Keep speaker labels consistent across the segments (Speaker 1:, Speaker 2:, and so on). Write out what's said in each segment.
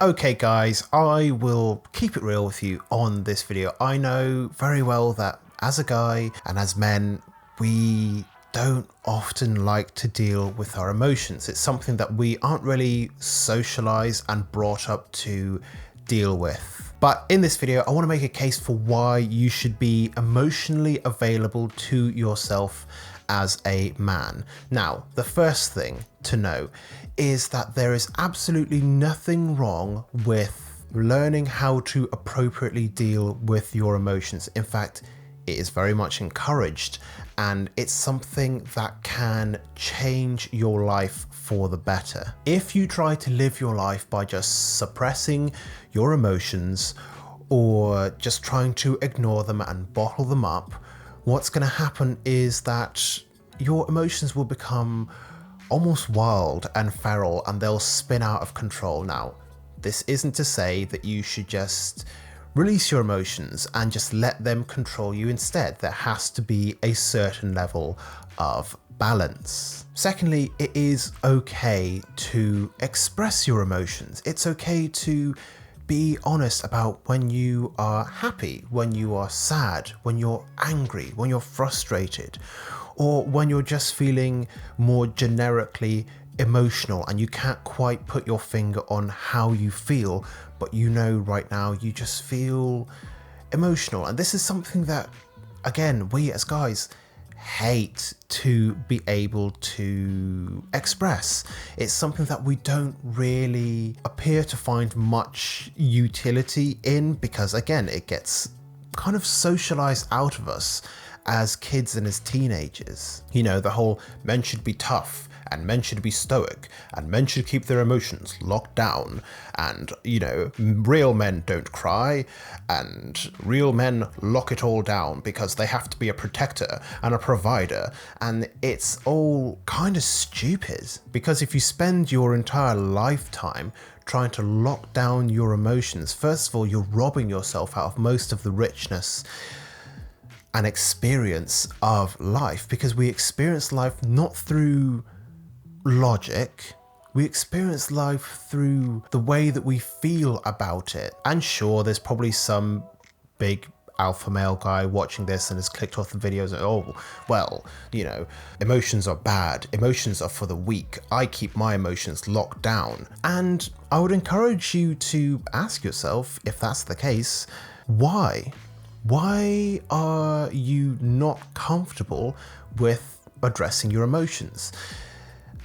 Speaker 1: Okay guys, I will keep it real with you on this video. I know very well that as a guy and as men, we don't often like to deal with our emotions. It's something that we aren't really socialized and brought up to deal with. But in this video, I want to make a case for why you should be emotionally available to yourself as a man. Now, the first thing to know is that there is absolutely nothing wrong with learning how to appropriately deal with your emotions. In fact, it is very much encouraged, and it's something that can change your life for the better. If you try to live your life by just suppressing your emotions or just trying to ignore them and bottle them up, what's going to happen is that your emotions will become almost wild and feral, and they'll spin out of control. Now, this isn't to say that you should just release your emotions and just let them control you. Instead, there has to be a certain level of balance. Secondly, it is okay to express your emotions. It's okay to be honest about when you are happy, when you are sad, when you're angry, when you're frustrated, or when you're just feeling more generically emotional and you can't quite put your finger on how you feel, but you know right now you just feel emotional. And this is something that, again, we as guys hate to be able to express. It's something that we don't really appear to find much utility in, because again, it gets kind of socialized out of us as kids and as teenagers. You know, the whole men should be tough and men should be stoic and men should keep their emotions locked down, and you know, real men don't cry and real men lock it all down because they have to be a protector and a provider. And it's all kind of stupid, because if you spend your entire lifetime trying to lock down your emotions, first of all, you're robbing yourself out of most of the richness and experience of life, because we experience life not through logic, we experience life through the way that we feel about it. And sure, there's probably some big alpha male guy watching this and has clicked off the videos and, oh, well, you know, emotions are bad, emotions are for the weak, I keep my emotions locked down. And I would encourage you to ask yourself, if that's the case, why? Why are you not comfortable with addressing your emotions?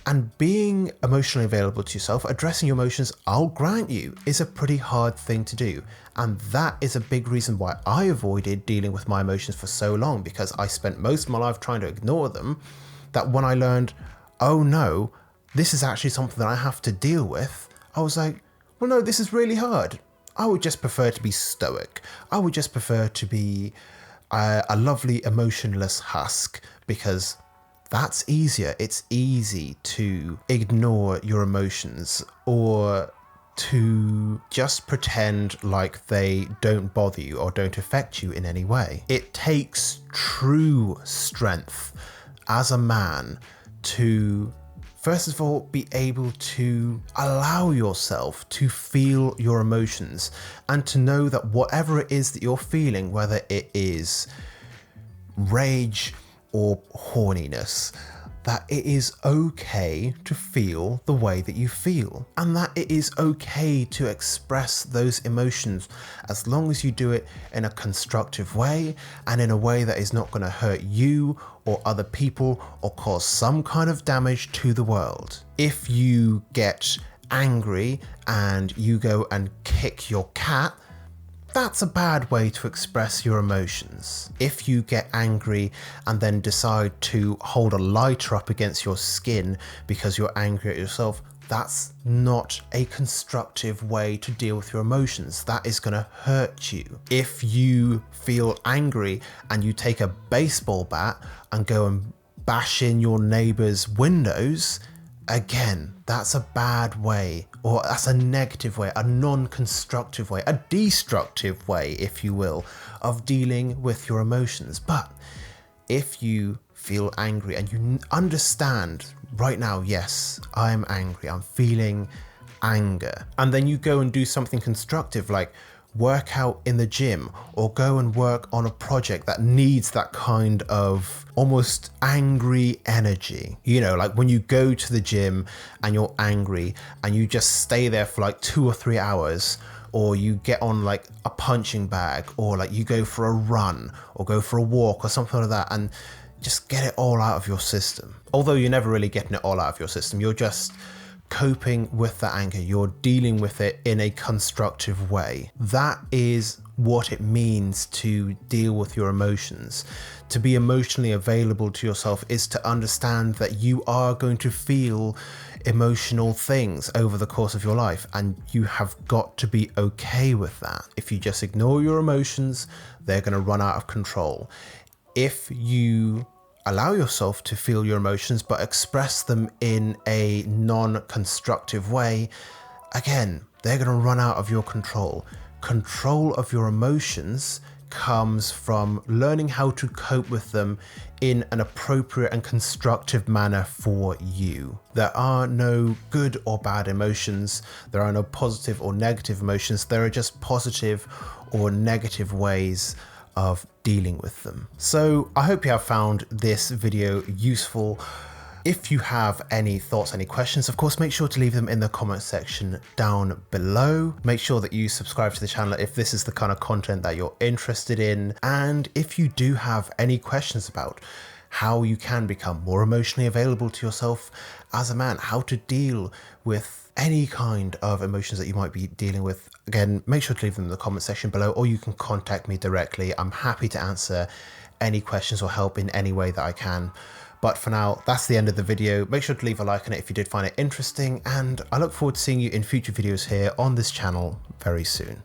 Speaker 1: And being emotionally available to yourself, addressing your emotions, I'll grant you, is a pretty hard thing to do. And that is a big reason why I avoided dealing with my emotions for so long, because I spent most of my life trying to ignore them, that when I learned, oh no, this is actually something that I have to deal with, I was like, well, no, this is really hard. I would just prefer to be stoic. I would just prefer to be a lovely emotionless husk, because that's easier. It's easy to ignore your emotions or to just pretend like they don't bother you or don't affect you in any way. It takes true strength as a man to, first of all, be able to allow yourself to feel your emotions, and to know that whatever it is that you're feeling, whether it is rage or horniness, that it is okay to feel the way that you feel, and that it is okay to express those emotions as long as you do it in a constructive way and in a way that is not going to hurt you or other people or cause some kind of damage to the world. If you get angry and you go and kick your cat, that's a bad way to express your emotions. If you get angry and then decide to hold a lighter up against your skin because you're angry at yourself, that's not a constructive way to deal with your emotions. That is going to hurt you. If you feel angry and you take a baseball bat and go and bash in your neighbor's windows, again, that's a bad way, or that's a negative way, a non-constructive way, a destructive way, if you will, of dealing with your emotions. But if you feel angry and you understand right now, yes, I'm angry, I'm feeling anger. And then you go and do something constructive like work out in the gym or go and work on a project that needs that kind of almost angry energy. You know, like when you go to the gym and you're angry and you just stay there for like 2 or 3 hours, or you get on like a punching bag, or like you go for a run or go for a walk or something like that, and just get it all out of your system. Although you're never really getting it all out of your system, you're just coping with the anger, you're dealing with it in a constructive way. That is what it means to deal with your emotions. To be emotionally available to yourself is to understand that you are going to feel emotional things over the course of your life, and you have got to be okay with that. If you just ignore your emotions, they're going to run out of control. If you allow yourself to feel your emotions but express them in a non-constructive way, again, they're going to run out of your control. Control of your emotions comes from learning how to cope with them in an appropriate and constructive manner for you. There are no good or bad emotions. There are no positive or negative emotions. There are just positive or negative ways of dealing with them. So I hope you have found this video useful. If you have any thoughts, any questions, of course, make sure to leave them in the comment section down below. Make sure that you subscribe to the channel if this is the kind of content that you're interested in. And if you do have any questions about how you can become more emotionally available to yourself as a man, how to deal with any kind of emotions that you might be dealing with, again, make sure to leave them in the comment section below, or you can contact me directly. I'm happy to answer any questions or help in any way that I can. But for now, that's the end of the video. Make sure to leave a like on it if you did find it interesting, and I look forward to seeing you in future videos here on this channel very soon.